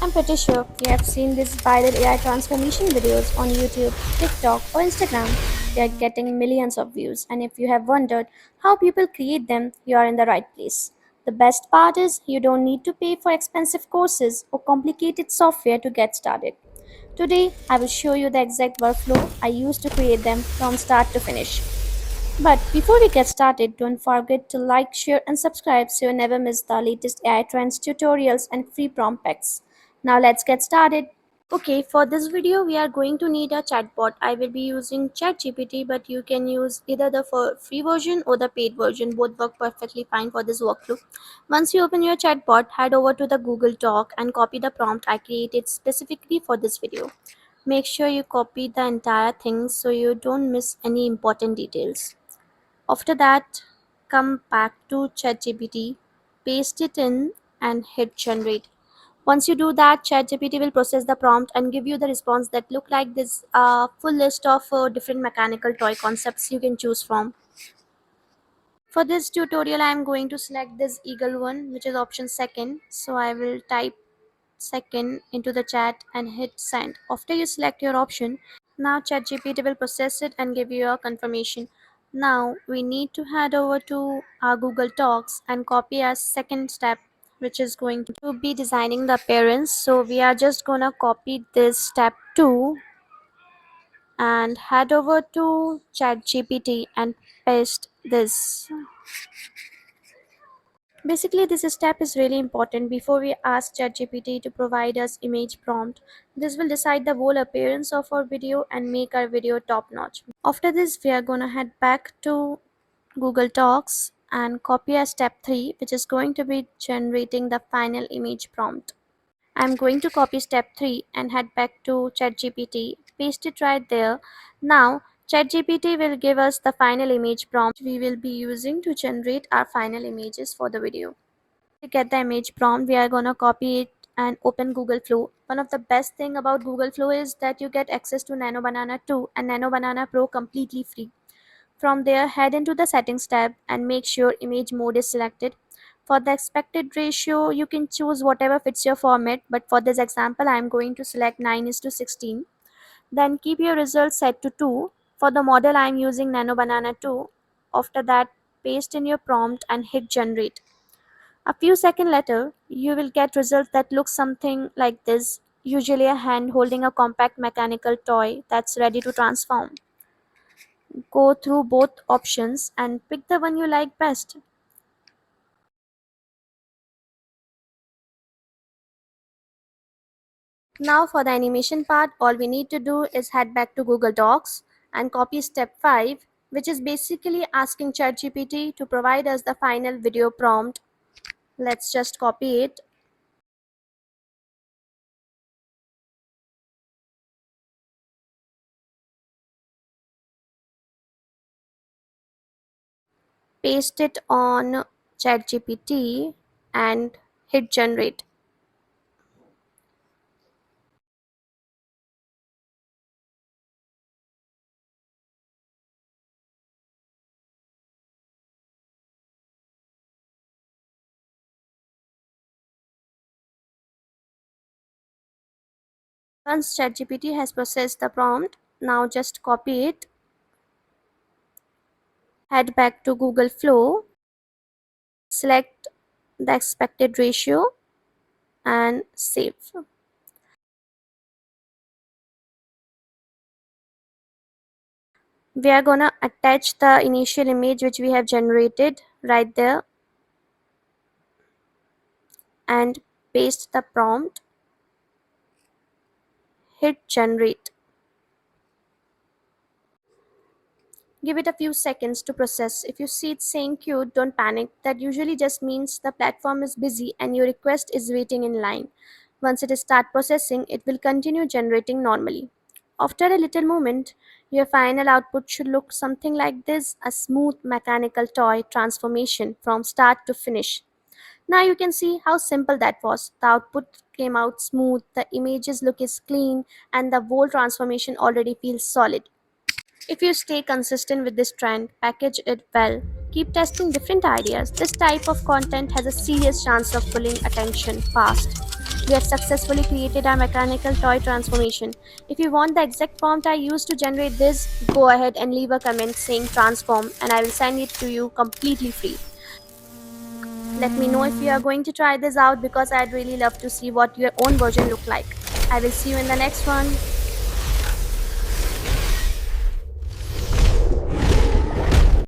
I'm pretty sure you have seen these viral AI transformation videos on YouTube, TikTok, or Instagram. They are getting millions of views, and if you have wondered how people create them, you are in the right place. The best part is you don't need to pay for expensive courses or complicated software to get started. Today, I will show you the exact workflow I use to create them from start to finish. But before we get started, don't forget to like, share, and subscribe so you never miss the latest AI trends, tutorials, and free prompt packs. Now let's get started. Okay, for this video, we are going to need a chatbot. I will be using ChatGPT, but you can use either the free version or the paid version. Both work perfectly fine for this workflow. Once you open your chatbot, head over to the Google Doc and copy the prompt I created specifically for this video. Make sure you copy the entire thing so you don't miss any important details. After that, come back to ChatGPT, paste it in, and hit generate. Once you do that, ChatGPT will process the prompt and give you the response that look like this full list of different mechanical toy concepts you can choose from. For this tutorial, I am going to select this eagle one, which is option second. So I will type second into the chat and hit send. After you select your option, now ChatGPT will process it and give you a confirmation. Now we need to head over to our Google Docs and copy our second step, which is going to be designing the appearance. So we are just gonna copy this step 2 and head over to ChatGPT and paste this. Basically, this step is really important before we ask ChatGPT to provide us image prompt. This will decide the whole appearance of our video and make our video top notch. After this, we are gonna head back to Google Docs and copy a step 3, which is going to be generating the final image prompt. I'm going to copy step 3 and head back to ChatGPT, paste it right there. Now, ChatGPT will give us the final image prompt we will be using to generate our final images for the video. To get the image prompt, we are gonna copy it and open Google Flow. One of the best thing about Google Flow is that you get access to Nano Banana 2 and Nano Banana Pro completely free. From there, head into the settings tab and make sure image mode is selected. For the expected ratio, you can choose whatever fits your format, but for this example, I am going to select 9:16. Then keep your results set to 2. For the model, I am using Nano Banana 2. After that, paste in your prompt and hit generate. A few seconds later, you will get results that look something like this, usually a hand holding a compact mechanical toy that's ready to transform. Go through both options and pick the one you like best. Now for the animation part, all we need to do is head back to Google Docs and copy step 5, which is basically asking ChatGPT to provide us the final video prompt. Let's just copy it. Paste it on ChatGPT and hit generate. Once ChatGPT has processed the prompt, now just copy it, head back to Google Flow, select the expected ratio and save. We are gonna attach the initial image which we have generated right there and paste the prompt, hit generate. Give it a few seconds to process. If you see it saying queued, don't panic. That usually just means the platform is busy and your request is waiting in line. Once it starts processing, it will continue generating normally. After a little moment, your final output should look something like this, a smooth mechanical toy transformation from start to finish. Now you can see how simple that was. The output came out smooth, the images look is clean, and the whole transformation already feels solid. If you stay consistent with this trend, package it well, keep testing different ideas, this type of content has a serious chance of pulling attention fast. We have successfully created our mechanical toy transformation. If you want the exact prompt I used to generate this, go ahead and leave a comment saying transform and I will send it to you completely free. Let me know if you are going to try this out because I'd really love to see what your own version look like. I will see you in the next one.